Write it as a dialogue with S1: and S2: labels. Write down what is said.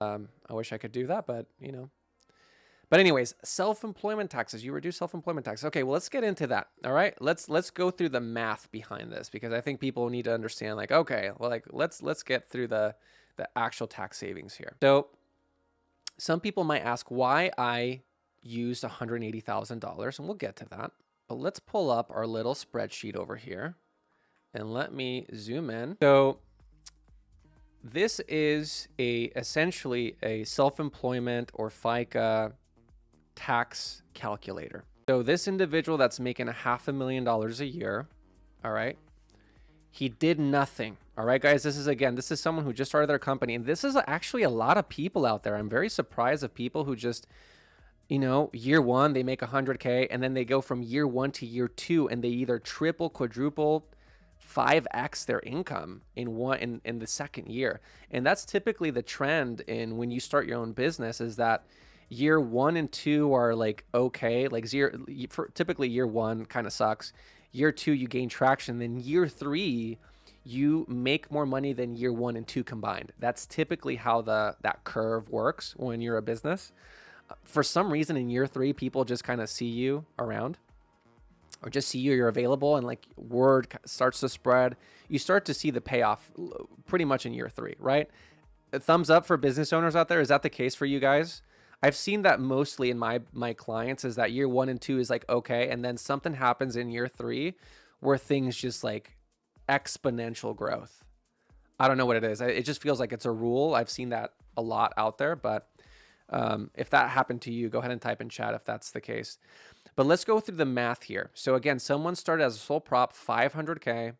S1: I wish I could do that, but you know. But anyways, self-employment taxes. You reduce self-employment taxes. Okay, well, let's get into that. All right, let's go through the math behind this, because I think people need to understand. Like, okay, well, like let's get through the actual tax savings here. So some people might ask why I used $180,000, and we'll get to that. But let's pull up our little spreadsheet over here, and let me zoom in. So this is essentially a self-employment or FICA tax calculator. So this individual that's making $500,000 a year, all right, he did nothing. All right, guys, this is someone who just started their company. And this is actually a lot of people out there. I'm very surprised of people who just, you know, year one, they make 100K, and then they go from year one to year two, and they either triple, quadruple, 5x their income in the second year. And that's typically the trend in when you start your own business, is that year 1 and 2 are like okay, like typically year 1 kind of sucks. Year 2 you gain traction, then year 3 you make more money than year 1 and 2 combined. That's typically how that curve works when you're a business. For some reason in year 3 people just kind of see you around, or just see you're available, and like word starts to spread. You start to see the payoff pretty much in year 3, right? A thumbs up for business owners out there. Is that the case for you guys? I've seen that mostly in my clients, is that year 1 and 2 is like okay, and then something happens in year 3 where things just like exponential growth. I don't know what it is. It just feels like it's a rule. I've seen that a lot out there, but if that happened to you, go ahead and type in chat if that's the case. But let's go through the math here. So again, someone started as a sole prop, 500K.